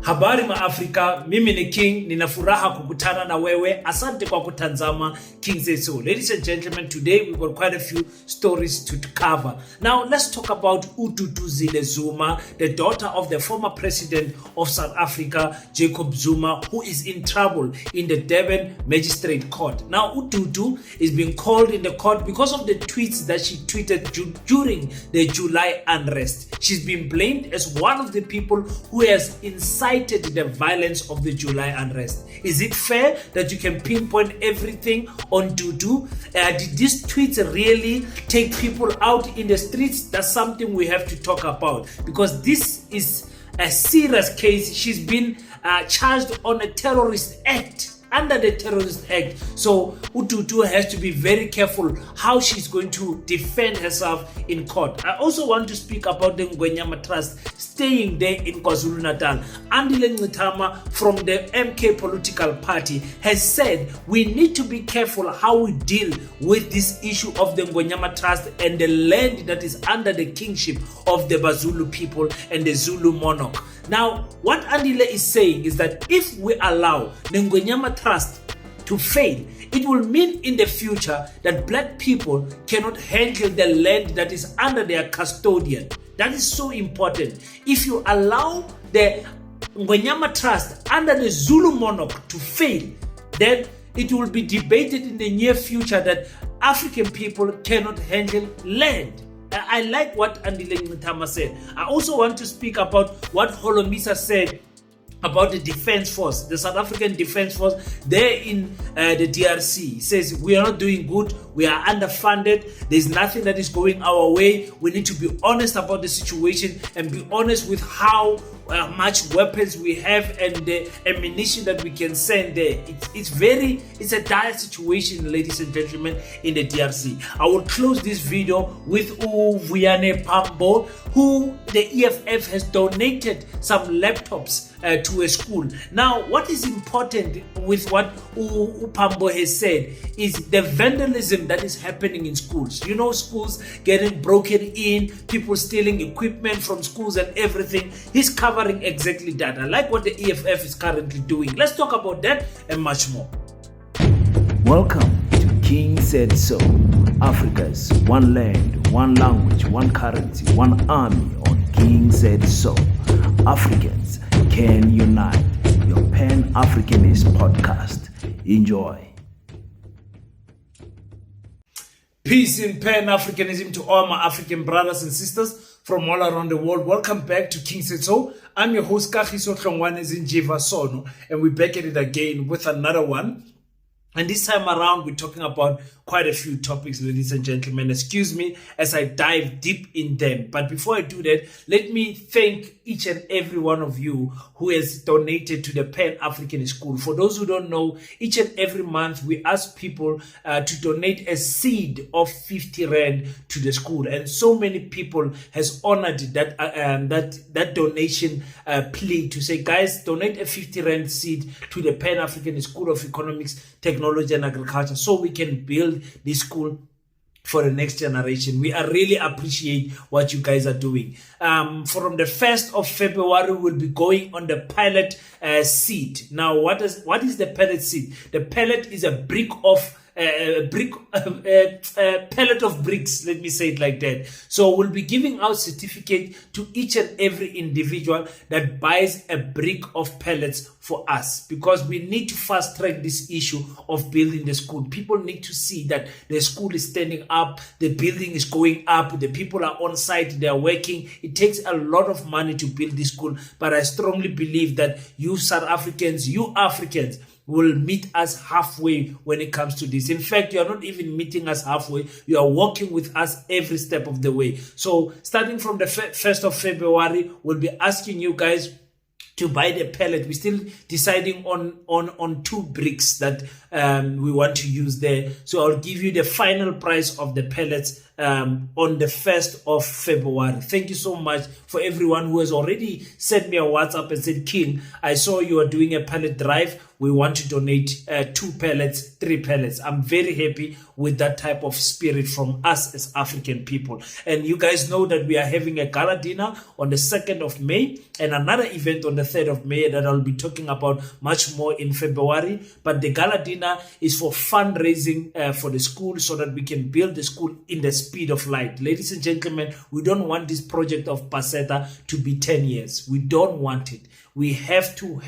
Habari ma Africa, mimi ni King, nina furaha kukutana na wewe. Asante kwa kutazama King Says So. Ladies and gentlemen, today we've got quite a few stories to cover. Now let's talk about Duduzile Zuma, the daughter of the former president of South Africa, Jacob Zuma, who is in trouble in the Durban Magistrate Court. Now Dudu is being called in the court because of the tweets that she tweeted during the July unrest. She's been blamed as one of the people who has incited the violence of the July unrest. Is it fair that you can pinpoint everything on Dudu? Did these tweets really take people out in the streets? That's something we have to talk about, because this is a serious case. She's been charged on a terrorist act, under the Terrorist Act. So Dudu has to be very careful how she's going to defend herself in court. I also want to speak about the Ingonyama Trust staying there in KwaZulu-Natal. Ngwenya from the MK political party has said we need to be careful how we deal with this issue of the Ingonyama Trust and the land that is under the kingship of the Bazulu people and the Zulu monarch. Now, what Andile is saying is that if we allow the Ngwenyama Trust to fail, it will mean in the future that black people cannot handle the land that is under their custodian. That is so important. If you allow the Ngwenyama Trust under the Zulu monarch to fail, then it will be debated in the near future that African people cannot handle land. I like what Andile Ngitama said. I also want to speak about what Holomisa said about the defense force, the South African defense force there in the DRC. He says we are not doing good, we are underfunded, there's nothing that is going our way. We need to be honest about the situation and be honest with how much weapons we have and the ammunition that we can send there. It's a dire situation, ladies and gentlemen, in the DRC. I will close this video with Vuyani, who the EFF has donated some laptops to a school. Now, what is important with what Pambo has said is the vandalism that is happening in schools. You know, schools getting broken in, people stealing equipment from schools and everything. He's covering exactly that. I like what the EFF is currently doing. Let's talk about that and much more. Welcome to King Said So, Africa's one land, one language, one currency, one army on King Said So. Africans can unite. Your Pan-Africanist podcast. Enjoy. Peace in Pan-Africanism to all my African brothers and sisters from all around the world. Welcome back to King Said So. I'm your host, Kagiso Zinjiva Sono, and we're back at it again with another one. And this time around, we're talking about quite a few topics, ladies and gentlemen. Excuse me as I dive deep in them. But before I do that, let me thank each and every one of you who has donated to the Pan-African School. For those who don't know, each and every month we ask people to donate a seed of 50 Rand to the school. And so many people has honored that donation plea to say, guys, donate a 50 Rand seed to the Pan-African School of Economics, Technology and Agriculture so we can build this school for the next generation. We really appreciate what you guys are doing. From the 1st of February, we'll be going on the pellet seed. Now, what is the pellet seed? The pellet is a pellet of bricks, let me say it like that. So we'll be giving out certificate to each and every individual that buys a brick of pellets for us, because we need to fast track this issue of building the school. People need to see that the school is standing up, the building is going up, the people are on site, they are working. It takes a lot of money to build this school, but I strongly believe that you South Africans, you Africans, will meet us halfway when it comes to this. In fact, you are not even meeting us halfway. You are working with us every step of the way. So starting from the 1st of February, we'll be asking you guys to buy the pellet. We're still deciding on 2 bricks that we want to use there. So I'll give you the final price of the pellets on the 1st of February. Thank you so much for everyone who has already sent me a WhatsApp and said, King, I saw you are doing a pellet drive. We want to donate 2 pellets, 3 pellets. I'm very happy with that type of spirit from us as African people. And you guys know that we are having a gala dinner on the 2nd of May and another event on the 3rd of May that I'll be talking about much more in February. But the gala dinner is for fundraising for the school so that we can build the school in the speed of light. Ladies and gentlemen, we don't want this project of Paseta to be 10 years. We don't want it. We have to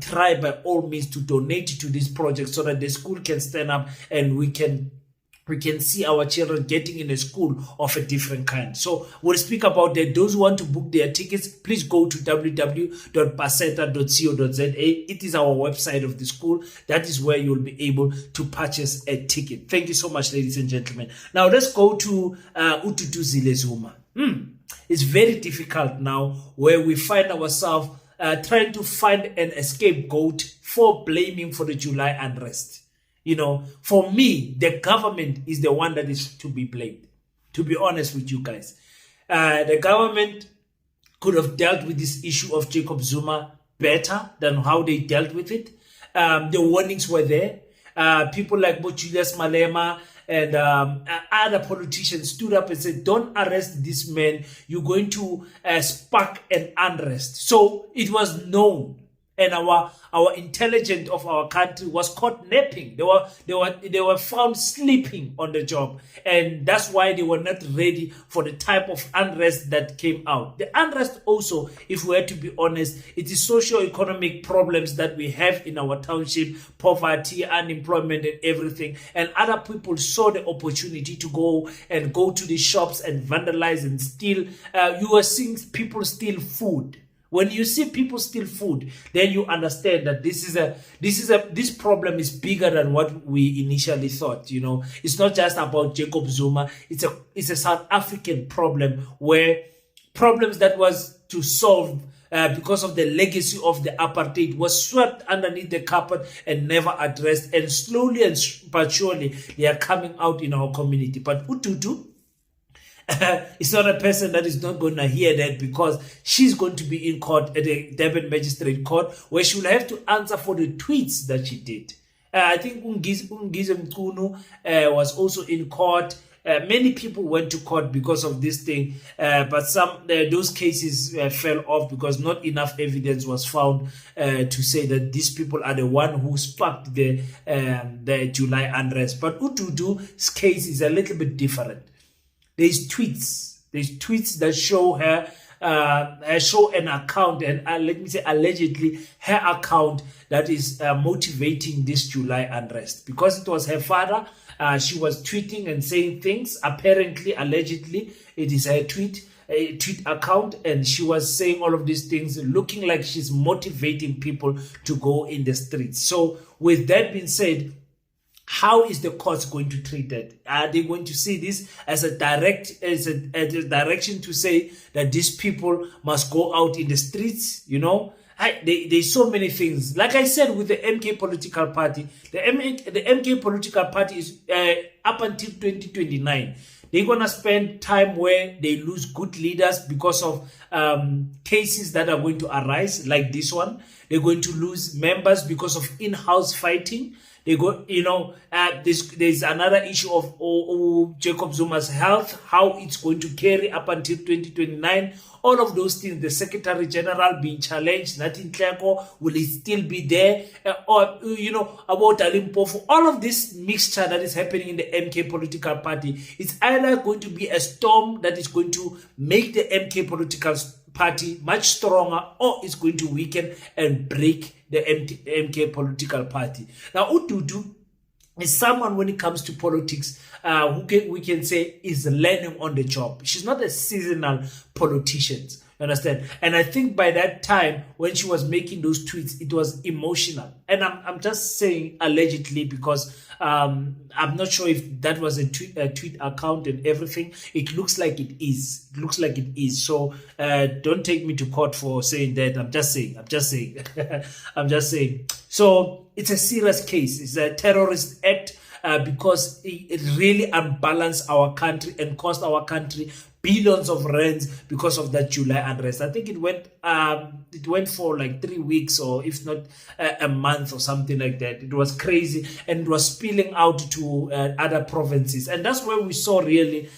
try by all means to donate to this project so that the school can stand up and we can see our children getting in a school of a different kind. So we'll speak about that. Those who want to book their tickets, please go to www.paseta.co.za. It is our website of the school. That is where you'll be able to purchase a ticket. Thank you so much, ladies and gentlemen. Now let's go to Duduzile Zuma. It's very difficult now where we find ourselves trying to find an scapegoat for blaming for the July unrest. You know, for me, the government is the one that is to be blamed, to be honest with you guys. The government could have dealt with this issue of Jacob Zuma better than how they dealt with it. The warnings were there. People like Julius Malema and other politicians stood up and said, don't arrest this man. You're going to spark an unrest. So it was known. And our intelligence of our country was caught napping. They were found sleeping on the job, and that's why they were not ready for the type of unrest that came out. The unrest also, if we are to be honest, it is socio-economic problems that we have in our township, poverty, unemployment, and everything. And other people saw the opportunity to go to the shops and vandalize and steal. You were seeing people steal food. When you see people steal food, then you understand that this problem is bigger than what we initially thought. You know, it's not just about Jacob Zuma. It's a South African problem where problems that was to solve because of the legacy of the apartheid was swept underneath the carpet and never addressed. And slowly and but surely they are coming out in our community. But Ututu, it's not a person that is not going to hear that, because she's going to be in court at the Durban Magistrate Court where she will have to answer for the tweets that she did. I think Ungize Mkunu was also in court. Many people went to court because of this thing, but those cases fell off because not enough evidence was found to say that these people are the one who sparked the July unrest. But Ututu's case is a little bit different. There's tweets that show her, show an account, and let me say allegedly her account that is motivating this July unrest. Because it was her father, she was tweeting and saying things. Apparently, allegedly, it is her tweet account, and she was saying all of these things, looking like she's motivating people to go in the streets. So with that being said, how is the court going to treat that? Are they going to see this as a direction to say that these people must go out in the streets? You know, there's so many things. Like I said, with the MK political party, the MK political party is up until 2029. They're going to spend time where they lose good leaders because of cases that are going to arise, like this one. They're going to lose members because of in-house fighting. They go, you know, there's another issue of Jacob Zuma's health, how it's going to carry up until 2029. All of those things, the Secretary General being challenged, Natin Tleko, will it still be there? Or, you know, about Alimpofu, all of this mixture that is happening in the MK political party, it's either going to be a storm that is going to make the MK political party much stronger, or it's going to weaken and break the MK political party. Now, Ututu is someone, when it comes to politics, we can say is learning on the job. She's not a seasonal politician. You understand? And I think by that time, when she was making those tweets, it was emotional. And I'm just saying allegedly because I'm not sure if that was a tweet account and everything. It looks like it is. It looks like it is. So don't take me to court for saying that. I'm just saying. I'm just saying. So it's a serious case. It's a terrorist act because it really unbalanced our country and cost our country billions of rands because of that July unrest. I think it went for like 3 weeks, or if not a month or something like that. It was crazy, and it was spilling out to other provinces. And that's where we saw really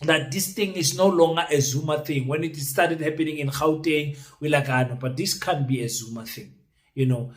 that this thing is no longer a Zuma thing. When it started happening in Gauteng, we're like, no, but this can't be a Zuma thing. Really,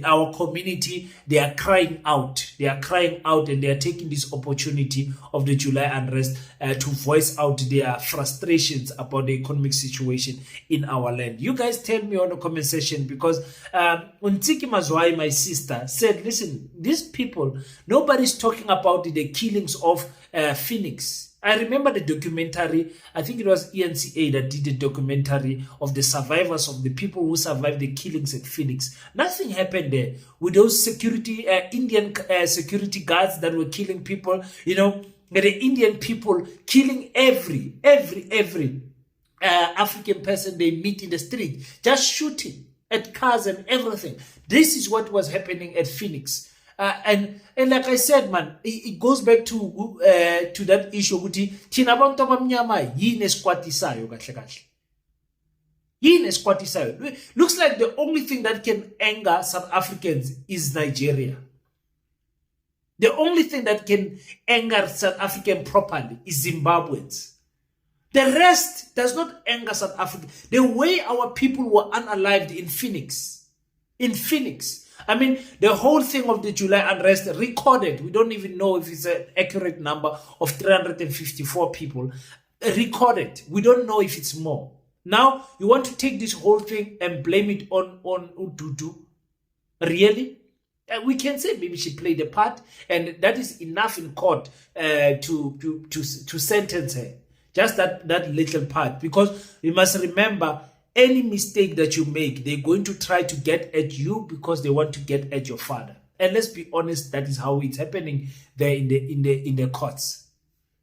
our community, they are crying out. They are crying out, and they are taking this opportunity of the July unrest to voice out their frustrations about the economic situation in our land. You guys tell me on the comment section, because Untiki Mazwai, my sister, said, listen, these people, nobody's talking about the killings of Phoenix. I remember the documentary, I think it was ENCA that did the documentary of the survivors, of the people who survived the killings at Phoenix. Nothing happened there with those Indian security guards that were killing people, the Indian people killing every African person they meet in the street, just shooting at cars and everything. This is what was happening at Phoenix. And like I said, man, it goes back to that issue ukuthi thina abantu abamnyama yini esikwatisayo kahle kahle. Yini esikwatisayo. Looks like the only thing that can anger South Africans is Nigeria. The only thing that can anger South African properly is Zimbabweans. The rest does not anger South Africa. The way our people were unalived in Phoenix. I mean, the whole thing of the July unrest recorded, we don't even know if it's an accurate number of 354 people recorded. We don't know if it's more. Now, you want to take this whole thing and blame it on Dudu? Really? We can say maybe she played a part, and that is enough in court to sentence her. Just that little part. Because you must remember, any mistake that you make, they're going to try to get at you because they want to get at your father. And let's be honest, that is how it's happening there in the courts.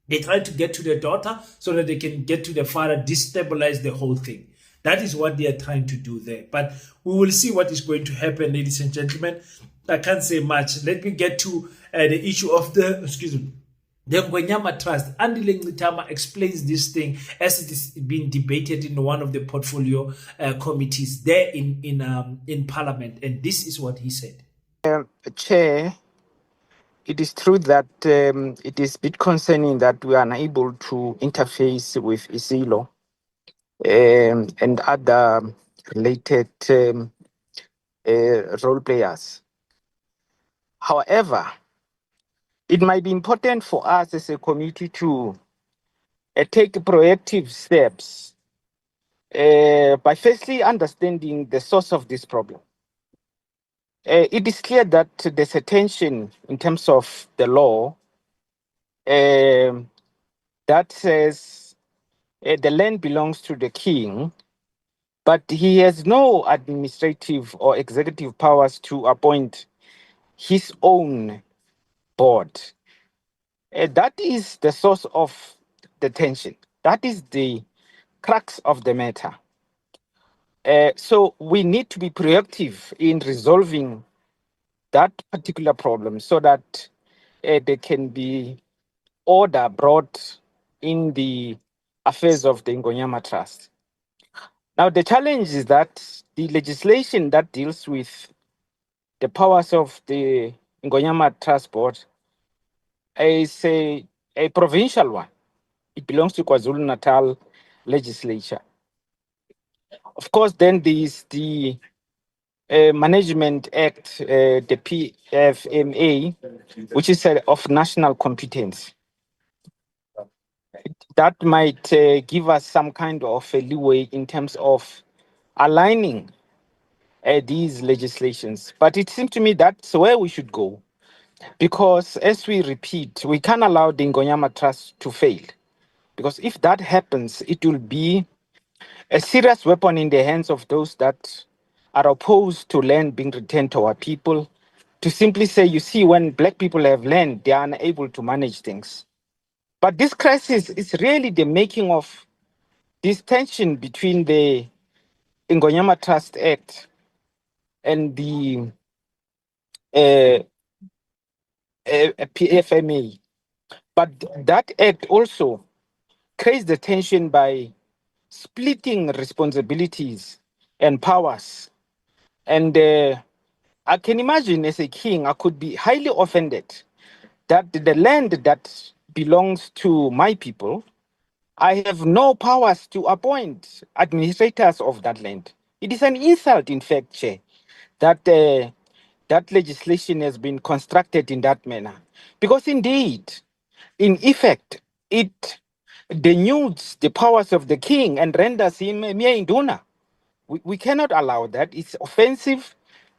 They try to get to their daughter so that they can get to the father, destabilize the whole thing. That is what they are trying to do there. But we will see what is going to happen, ladies and gentlemen. I can't say much. Let me get to the issue of the Ngonyama Trust. Andile Ngitama explains this thing as it is being debated in one of the portfolio committees there in Parliament, and this is what he said. Chair, it is true that it is a bit concerning that we are unable to interface with ISILO and other related role players. However, it might be important for us as a committee to take proactive steps by firstly understanding the source of this problem. It is clear that there's a tension in terms of the law that says the land belongs to the king, but he has no administrative or executive powers to appoint his own board. That is the source of the tension. That is the crux of the matter. So we need to be proactive in resolving that particular problem so that there can be order brought in the affairs of the Ingonyama Trust. Now, the challenge is that the legislation that deals with the powers of the Ingonyama Trust Board is a provincial one. It belongs to KwaZulu-Natal legislature. Of course, then there is the Management Act, the PFMA, which is of national competence. That might give us some kind of a leeway in terms of aligning these legislations. But it seems to me that's where we should go. Because as we repeat, we can't allow the Ingonyama Trust to fail. Because if that happens, it will be a serious weapon in the hands of those that are opposed to land being returned to our people, to simply say, you see, when Black people have land, they are unable to manage things. But this crisis is really the making of this tension between the Ingonyama Trust Act and the PFMA. But that act also creates the tension by splitting responsibilities and powers. And I can imagine as a king, I could be highly offended that the land that belongs to my people, I have no powers to appoint administrators of that land. It is an insult, in fact, Chair, that that legislation has been constructed in that manner. Because indeed, in effect, it denudes the powers of the king and renders him a mere induna. We cannot allow that. It's offensive.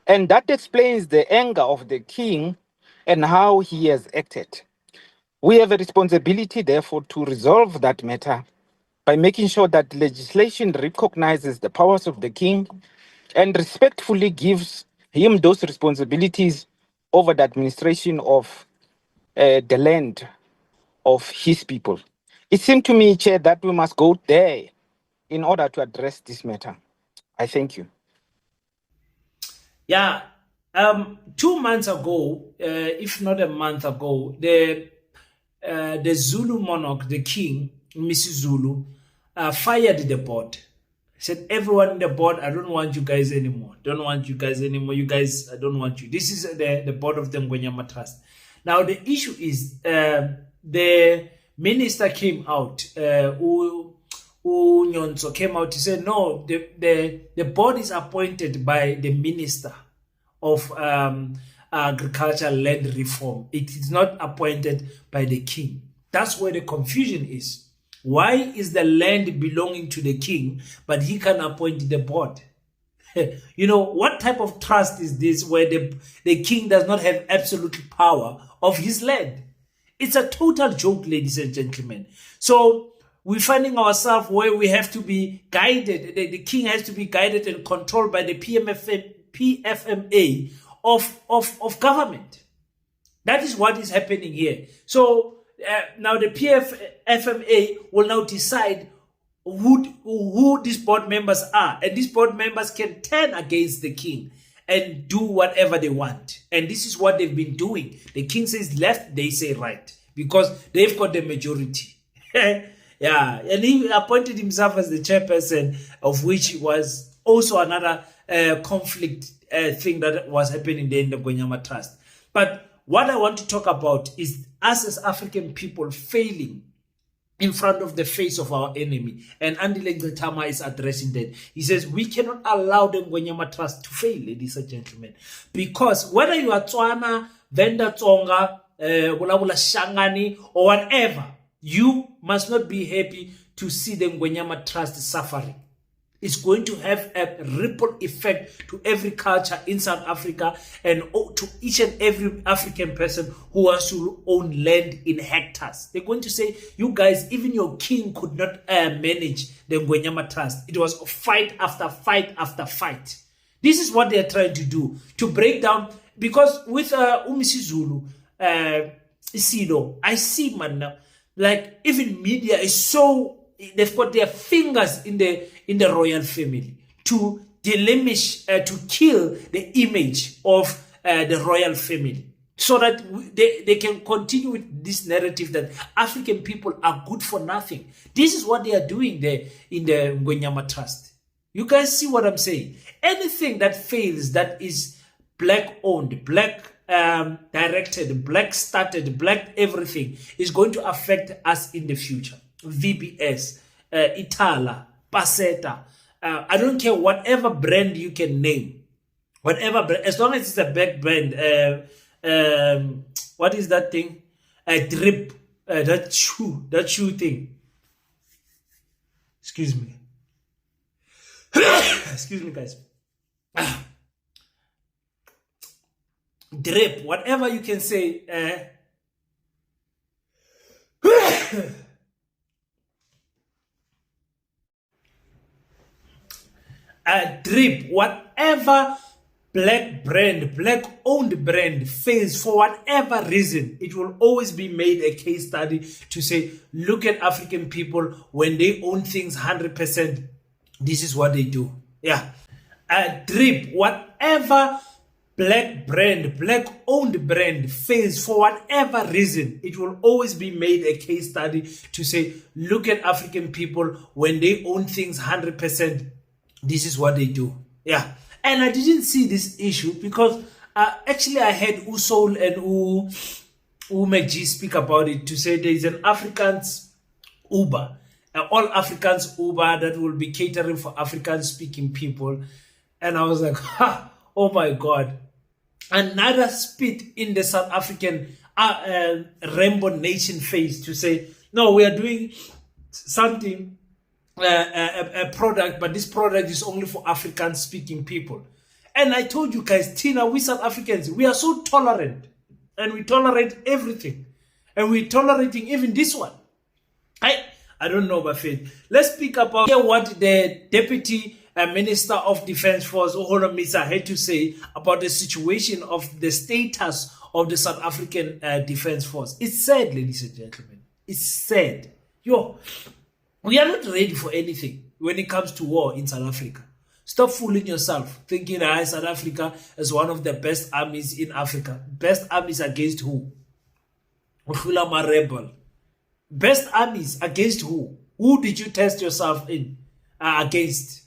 And that explains the anger of the king and how he has acted. We have a responsibility, therefore, to resolve that matter by making sure that legislation recognizes the powers of the king and respectfully gives him those responsibilities over the administration of the land of his people. It seemed to me, Chair, that we must go there in order to address this matter. I thank you. Yeah, 2 months ago, if not a month ago, the Zulu monarch, the king, Mrs. Zulu, fired the board. He said, everyone in the board, I don't want you guys anymore. Don't want you guys anymore. You guys, I don't want you. This is the board of the Ingonyama Trust. Now, the issue is the minister came out, Nyonso came out to say, no, the board is appointed by the minister of agricultural land reform. It is not appointed by the king. That's where the confusion is. Why is the land belonging to the king, but he can appoint the board? You know, what type of trust is this where the king does not have absolute power of his land? It's a total joke, ladies and gentlemen. So we're finding ourselves where we have to be guided. The king has to be guided and controlled by the PFMA of government. That is what is happening here. So now the PFMA will now decide who these board members are, and these board members can turn against the king and do whatever they want. And this is what they've been doing. The king says left, they say right, because they've got the majority. Yeah, and he appointed himself as the chairperson, of which was also another conflict thing that was happening there in the Ngwenya Trust. But what I want to talk about is us as African people failing in front of the face of our enemy. And Andile Ngwenya is addressing that. He says, we cannot allow the Ngwenya Trust to fail, ladies and gentlemen. Because whether you are Tswana, Venda Tsonga, Wulawula Shangani, or whatever, you must not be happy to see the Ngwenya Trust suffering. It's going to have a ripple effect to every culture in South Africa and to each and every African person who wants to own land in hectares. They're going to say, you guys, even your king could not manage the Ngwenya Trust. It was fight after fight after fight. This is what they're trying to do, to break down, because with Umisi Zulu, Isido, I see, man, like even media is so, they've got their fingers in the royal family to delimish, to kill the image of the royal family, so that they can continue with this narrative that African people are good for nothing. This is what they are doing there in the Ngonyama Trust. You guys see what I'm saying? Anything that fails, that is black owned, black directed, black started, black everything, is going to affect us in the future. VBS, Itala, Paseta, I don't care, whatever brand you can name, whatever brand, as long as it's a black brand. What is that thing? A drip, that shoe thing. Excuse me. Excuse me, guys. Drip, whatever you can say. Drip, whatever black brand, black owned brand fails for whatever reason, it will always be made a case study to say, look at African people when they own things 100%. This is what they do. Yeah. Drip, whatever black brand, black owned brand fails for whatever reason, it will always be made a case study to say, look at African people when they own things 100%. This is what they do. Yeah. And I didn't see this issue because actually I had Usol and Umeji speak about it to say there is an Africans Uber, all Africans Uber that will be catering for African speaking people. And I was like, ha, oh my God. Another spit in the South African Rainbow Nation face to say, no, we are doing something, a product, but this product is only for African speaking people. And I told you guys, Tina, we South Africans, we are so tolerant and we tolerate everything. And we're tolerating even this one. I don't know, but Faith. Let's speak about what the Deputy Minister of Defense Force, Uhuru Misa, had to say about the situation of the status of the South African Defense Force. It's sad, ladies and gentlemen. It's sad. We are not ready for anything when it comes to war in South Africa. Stop fooling yourself, thinking South Africa is one of the best armies in Africa. Best armies against who? Uhulama rebel. Best armies against who? Who did you test yourself in against?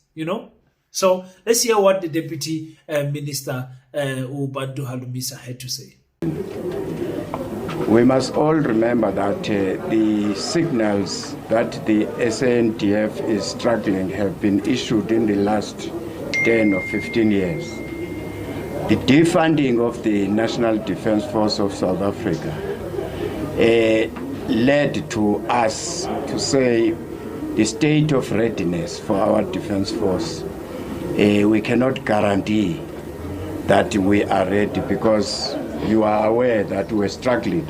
So let's hear what the Deputy Minister Ubantu Halumisa had to say. We must all remember that the signals that the SANDF is struggling have been issued in the last 10 or 15 years. The defunding of the National Defense Force of South Africa led to us to say the state of readiness for our defense force. We cannot guarantee that we are ready because you are aware that we're struggling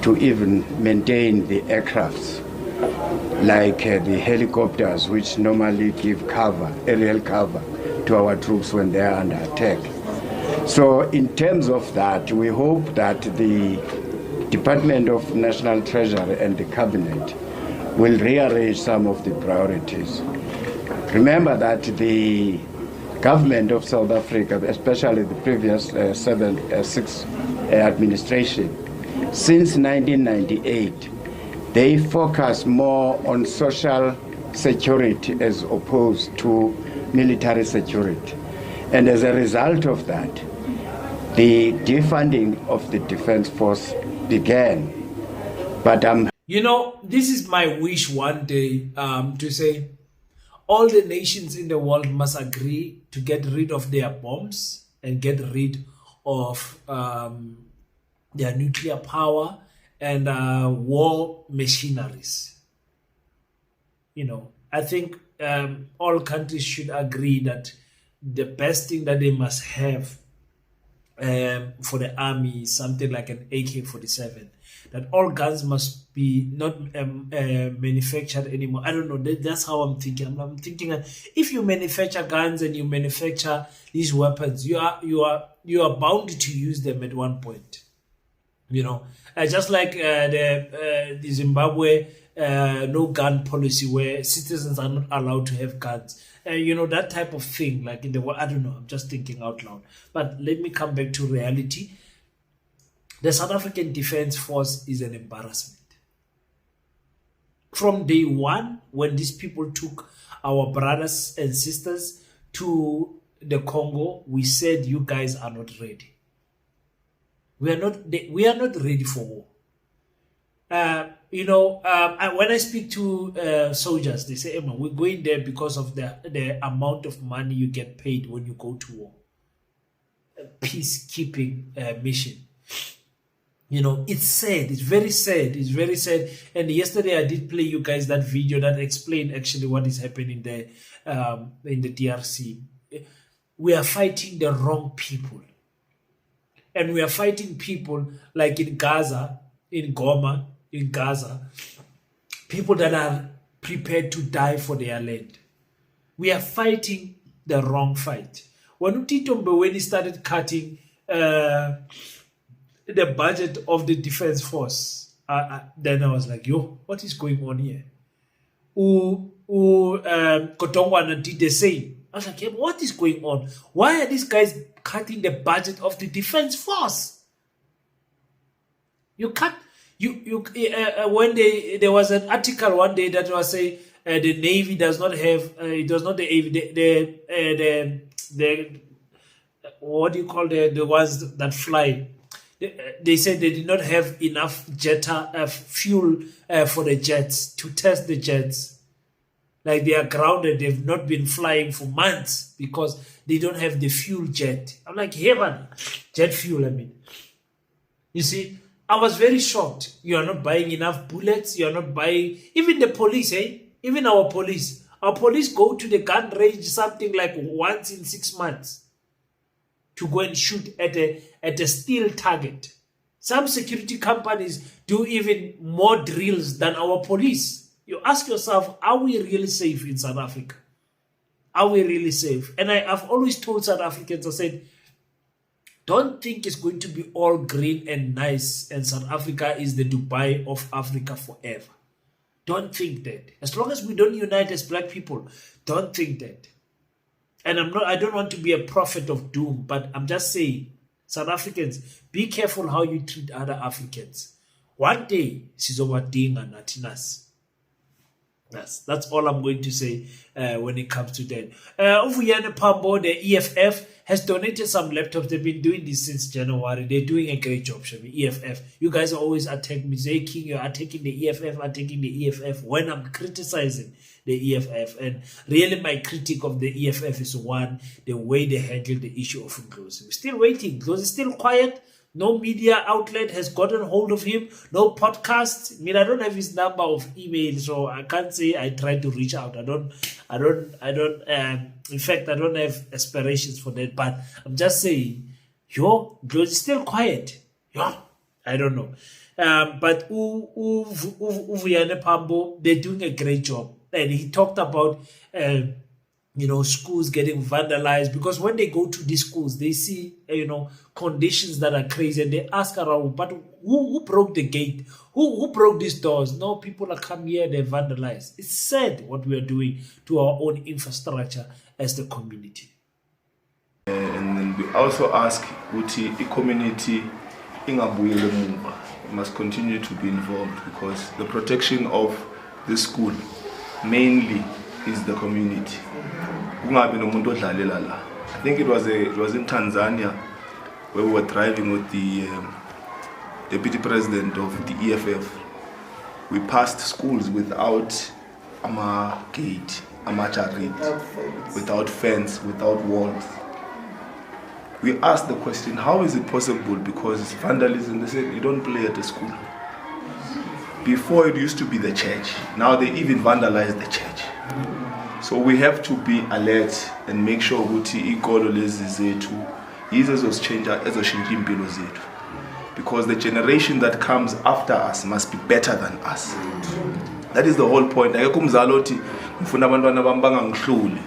to even maintain the aircrafts, like the helicopters, which normally give cover, aerial cover, to our troops when they are under attack. So in terms of that, we hope that the Department of National Treasury and the Cabinet will rearrange some of the priorities. Remember that the government of South Africa, especially the previous 6 administration, since 1998, they focus more on social security as opposed to military security. And as a result of that, the defunding of the defense force began. But this is my wish one day to say all the nations in the world must agree to get rid of their bombs and get rid of their nuclear power and war machineries. I think all countries should agree that the best thing that they must have for the army is something like an AK-47. That all guns must be not manufactured anymore. I don't know. That's how I'm thinking. I'm thinking that if you manufacture guns and you manufacture these weapons, you are bound to use them at one point. Just like the Zimbabwe no gun policy where citizens are not allowed to have guns. That type of thing, like in the world, I don't know, I'm just thinking out loud. But let me come back to reality. The South African Defense Force is an embarrassment. From day one, when these people took our brothers and sisters to the Congo, we said, you guys are not ready. We are not ready for war. When I speak to soldiers, they say, Emma, we're going there because of the amount of money you get paid when you go to war. A peacekeeping mission. It's sad. It's very sad. It's very sad. And yesterday I did play you guys that video that explained actually what is happening there in the DRC. We are fighting the wrong people. And we are fighting people like in Gaza, in Goma, in Gaza, people that are prepared to die for their land. We are fighting the wrong fight. When Tito Mboweni started cutting the budget of the defense force, then I was like, what is going on here? Kotongwana did the same. I was like, what is going on? Why are these guys cutting the budget of the defense force? When there was an article one day that was saying the Navy does not have it does not the what do you call the ones that fly, They said they did not have enough fuel for the jets to test the jets. Like they are grounded, they've not been flying for months because they don't have the fuel jet. I'm like, hey man, jet fuel, I mean. You see, I was very shocked. You are not buying enough bullets, you are not buying, even the police, even our police. Our police go to the gun range something like once in 6 months to go and shoot at a steel target. Some security companies do even more drills than our police. You ask yourself, are we really safe in South Africa? Are we really safe? And I've always told South Africans, I said, don't think it's going to be all green and nice and South Africa is the Dubai of Africa forever. Don't think that. As long as we don't unite as black people, don't think that. And I don't want to be a prophet of doom, but I'm just saying, South Africans, be careful how you treat other Africans. One day, sizobadinga nathi nasi. That's all I'm going to say when it comes to that. Vuyani Pambo, the EFF, has donated some laptops. They've been doing this since January. They're doing a great job, Shabi. EFF. You guys always attack me. Say, King, you're attacking the EFF, attacking the EFF when I'm criticizing the EFF. And really my critique of the EFF is one, the way they handle the issue of Nglozi. We're still waiting. Nglozi is still quiet. No media outlet has gotten hold of him. No podcast. I mean, I don't have his number of email, so I can't say I tried to reach out. I don't. In fact, I don't have aspirations for that. But I'm just saying, Nglozi is still quiet. I don't know. But Vuyani Pambo, they're doing a great job, and he talked about. Schools getting vandalized, because when they go to these schools, they see, conditions that are crazy, and they ask around, but who broke the gate? Who broke these doors? No, people are come here, they vandalize. It's sad what we are doing to our own infrastructure as the community. And then we also ask Uti, the community, must continue to be involved, because the protection of the school mainly is the community. I think it was in Tanzania where we were driving with the deputy president of the EFF. We passed schools without a gate, without fence, without walls. We asked the question, how is it possible? Because it's vandalism. They said, you don't play at the school. Before it used to be the church. Now they even vandalize the church. So we have to be alert and make sure ukuthi ikolo lezi zethu izozoshintsha impilo zethu, because the generation that comes after us must be better than us. That is the whole point. Akekho umzali othi ngifuna abantwana bami bangangihluli.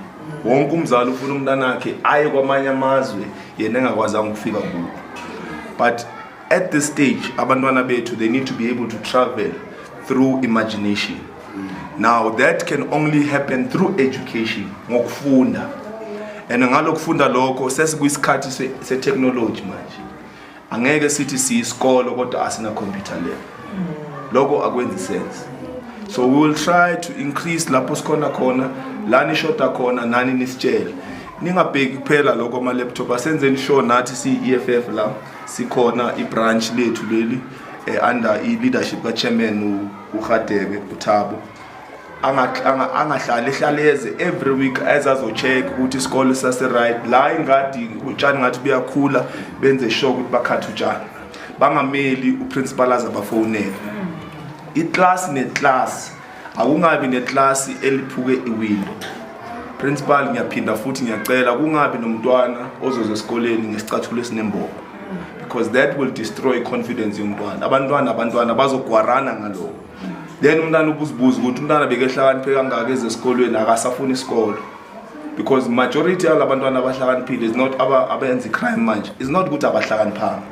Wonke umzali ufuna umntana wakhe aye kwamanye amazwe yena engakwazanga ukufika kuwo. But at this stage, abantwana bethu, they need to be able to travel through imagination. Now that can only happen through education, ngokufunda. And ngalokufunda lokho sesikuyisikhathi se-technology manje. Angeke sithi siyisikolo kodwa asina computer lab. Lokho akwenzi sense. So we will try to increase lapho sikhona khona, lani shota khona, nani nisitshele. Ningabheki kuphela lokho ama laptop, asenzeni sure nathi si-EFF la sikhona i-branch lethu leli under i-leadership ka-chairman uHadebe uThabo. Angahlale every week ezazo-check ukuthi isikole sase-right. La ingadi utshani ngathi buyakhula, benze sure ukuthi bakhathe utshani. Bangameli uprincipal azabafonele. I-class ne-class, akungabi ne-class eliphuke iwindow. Principal ngiyaphinda futhi ngiyacela kungabi nomntwana ozoza esikoleni ngesicathulo esinembobo, because that will destroy confidence yomntwana. Abantwana bazogwarana ngalokho. Then umntwana ubuzibuza ukuthi umntwana bekehlakaniphe kangaka ezesikolweni akasafuna isikolo, because majority yalabantwana abahlakaniphile is not abenza crime manje, is not ukuthi abahlakaniphanga.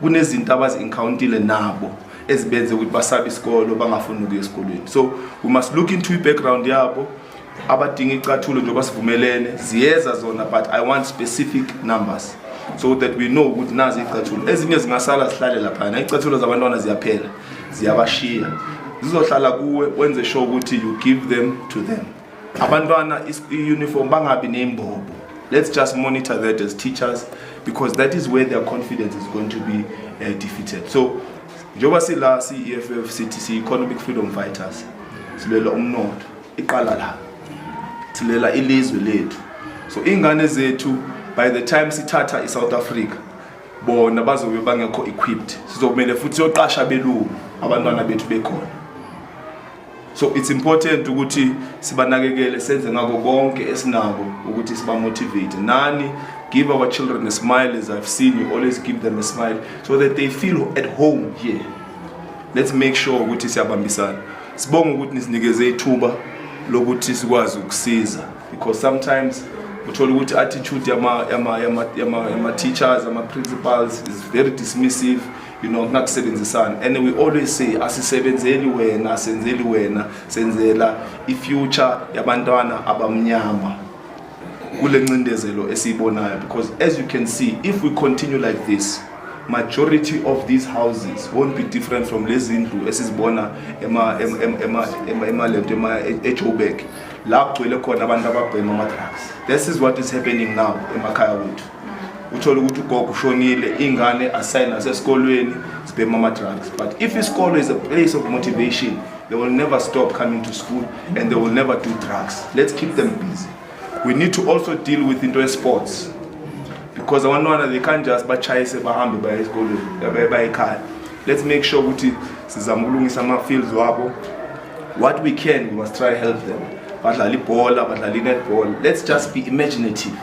Kunezinto abazi-encountile nabo ezibenze ukuthi basabe isikolo bangafuni ukuya esikolweni. So we must look into i-background yabo. Abadinga icathulo njengoba sivumelene ziyeza zona, but I want specific numbers so that we know ukuthi nazi icathulo. Ezinye zingasala sihlale lapha, icathulo zabantwana ziyaphela, ziyabashiya. Zizohlala kuwe wenze sure ukuthi you give them to them. Abantwana i-uniform bangabi nembobo. Let's just monitor that as teachers, because that is where their confidence is going to be defeated. So, njengoba sila si-EFF sithi economic freedom fighters, silela umnotho iqala la, silela ilizwe lethu. So ingane zethu by the time sithatha iSouth Africa, bona bazobe bangekho equipped, sizokumele futhi yoqasha belungu abantwana bethu bekhona. So it's important ukuthi sibanakekele, senze ngako konke esinako ukuthi siba motivate. Nani, give our children a smile, as I've seen you always give them a smile, so that they feel at home here. Let's make sure ukuthi siyabambisana. Sibonga ukuthi nisinikeze ithuba lokuthi sikwazi ukusiza, because sometimes uthola ukuthi attitude yama teachers, ama principals is very dismissive, you know, kunakusebenzisana. And we always say asisebenzeli wena, senzeli wena, senzela ifuture yabantwana abamnyama kule ncindezelo esibonayo. Because as you can see, if we continue like this, majority of these houses won't be different from lezindlu esizibona eJoburg la kugcwele khona abantu ababhema ama-drugs. This is what is happening now emakhaya wethu. Uthola ukuthi ugogo ushonile, ingane asayina sesikolweni sibhema ama-drugs. But if isikolo is a place of motivation, they will never stop coming to school and they will never do drugs. Let's keep them busy. We need to also deal with into sports, because abantwana they can't just bachayise bahambe baye esikolweni baye ekhaya. Let's make sure ukuthi sizama ukulungisa ama-fields wabo. What we can, we must try help them. Badlala ibhola, badlala netball. Let's just be imaginative.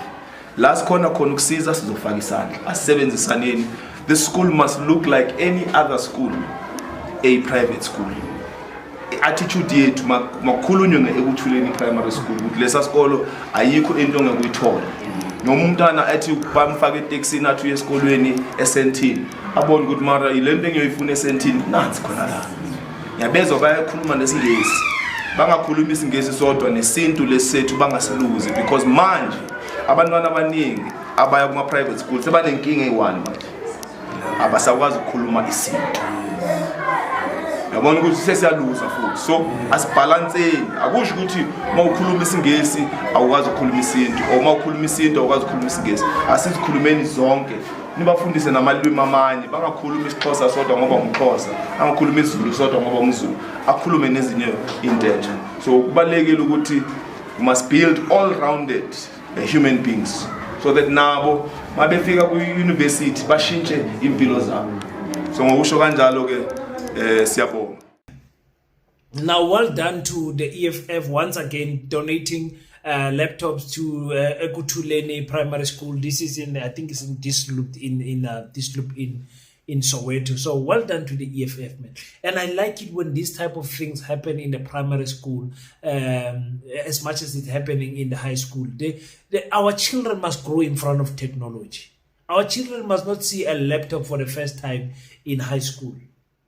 Last khona ukusiza sizofaka isandla. Asisebenzisaneni. The school must look like any other school, a private school. Attitude yethu makhulunywe ekuthuleni primary school ukuthi lesa sikolo ayikho into ongekuyithola. Noma umntana athi bamfaka eTaxini athi uye esikolweni eSentini, abone ukuthi mara ilento engiyoyifuna eSentini nansi khona la. Ngiyabezwa bayakhuluma nesingisi, bangakhuluma isingisi sodwa nesintu lesethu bangasiluzi, because manje abantwana abaningi abaya kuma private school sebanenkinga eyi-1 manje, abasakwazi ukukhuluma isintu. Yabona ukuthi sesiyaluza futhi. So asibalanseni, akusho ukuthi uma ukhuluma isingisi awukwazi ukukhuluma isintu, or uma ukhuluma isintu awukwazi ukukhuluma isingisi. Asizikhulumeni zonke, nibafundise namalwimi amanye, bangakhuluma isiXhosa sodwa ngoba umXhosa, bangakhuluma isiZulu sodwa ngoba umZulu, akhulume nezinye intetha. So kubalekile ukuthi we must build all-rounded human beings, so that nabo mabefika ku-university bashintshe impilo zabo. So ngokusho kanjalo ke siyabonga. Now, well done to the EFF once again donating laptops to Ekutuleni Primary School. This is in, I think it's in Disloop in Soweto. So well done to the EFF, man. And I like it when these type of things happen in the primary school, as much as it's happening in the high school. Our children must grow in front of technology. Our children must not see a laptop for the first time in high school.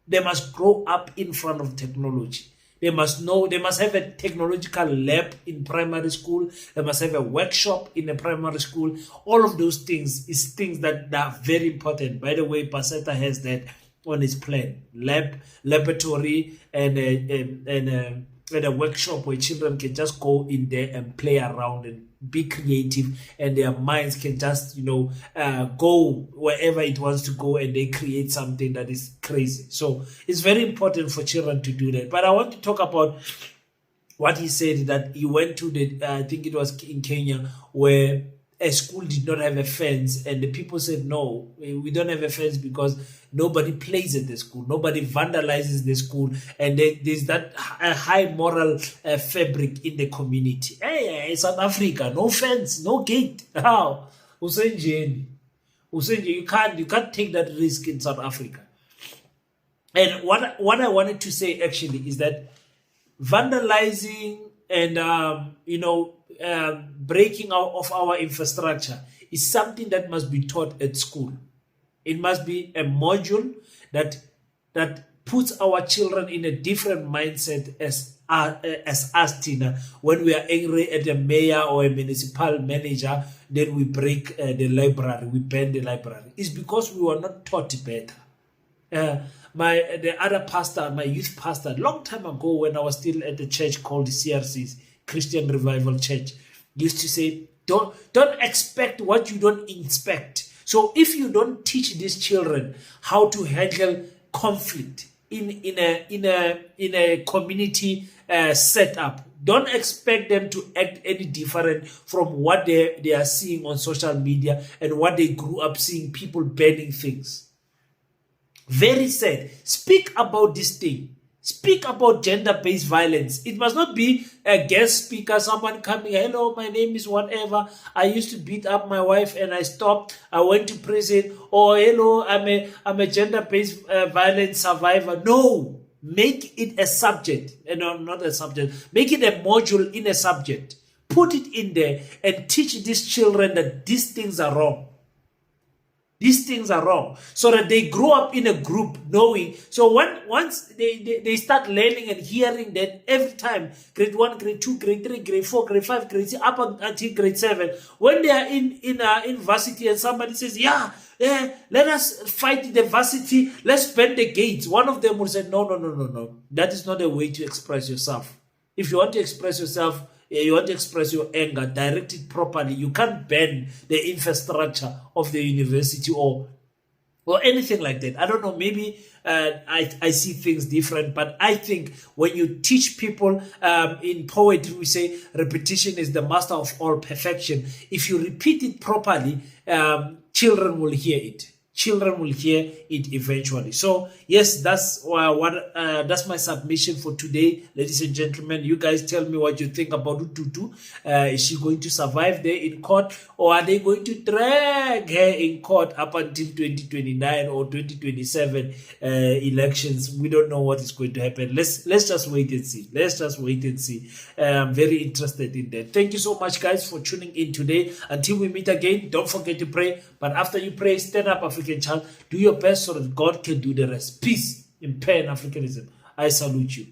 They must grow up in front of technology. They must know, they must have a technological lab in primary school. They must have a workshop in a primary school. All of those things is things that are very important. By the way, Paseta has that on his plan. Laboratory and a workshop where children can just go in there and play around and be creative, and their minds can just, go wherever it wants to go, and they create something that is crazy. So it's very important for children to do that. But I want to talk about what he said, that he went to I think it was in Kenya, where a school did not have a fence, and the people said, no, we don't have a fence because nobody plays at the school, nobody vandalizes the school, and there's that high moral fabric in the community. Hey, South Africa, no fence, no gate. How? Usenjeni, you can't take that risk in South Africa. And what I wanted to say actually is that vandalizing and breaking out of our infrastructure is something that must be taught at school. It must be a module that puts our children in a different mindset as us, Tina. When we are angry at a mayor or a municipal manager, then we break the library, we burn the library. It's because we were not taught better. The other pastor, my youth pastor, long time ago when I was still at the church called the CRC's, Christian Revival Church, used to say, Don't expect what you don't inspect. So if you don't teach these children how to handle conflict in a community setup, don't expect them to act any different from what they are seeing on social media and what they grew up seeing, people banning things. Very sad. Speak about this thing. Speak about gender-based violence. It must not be a guest speaker, someone coming, hello, my name is whatever. I used to beat up my wife and I stopped. I went to prison. Or hello, I'm a gender-based violence survivor. No. Make it a subject. No, not a subject. Make it a module in a subject. Put it in there and teach these children that these things are wrong. These things are wrong, so that they grow up in a group knowing. So once they start learning and hearing that every time, grade 1, grade 2, grade 3, grade 4, grade 5, grade 6, up until grade 7, when they are in varsity and somebody says, let us fight the varsity, let's ban the gates. One of them will say, no. That is not a way to express yourself. If you want to express yourself, you want to express your anger, direct it properly. You can't ban the infrastructure of the university or anything like that. I don't know, maybe I see things different, but I think when you teach people, in poetry we say repetition is the master of all perfection. If you repeat it properly, children will hear it. Children will hear it eventually. So yes, that's that's my submission for today, ladies and gentlemen. You guys tell me what you think about Ututu. Is she going to survive there in court, or are they going to drag her in court up until 2029 or 2027 elections? We don't know what is going to happen. Let's just wait and see. Let's just wait and see. I'm very interested in that. Thank you so much, guys, for tuning in today. Until we meet again, don't forget to pray. But after you pray, stand up, African child. Do your best so that God can do the rest. Peace in Pan Africanism. I salute you.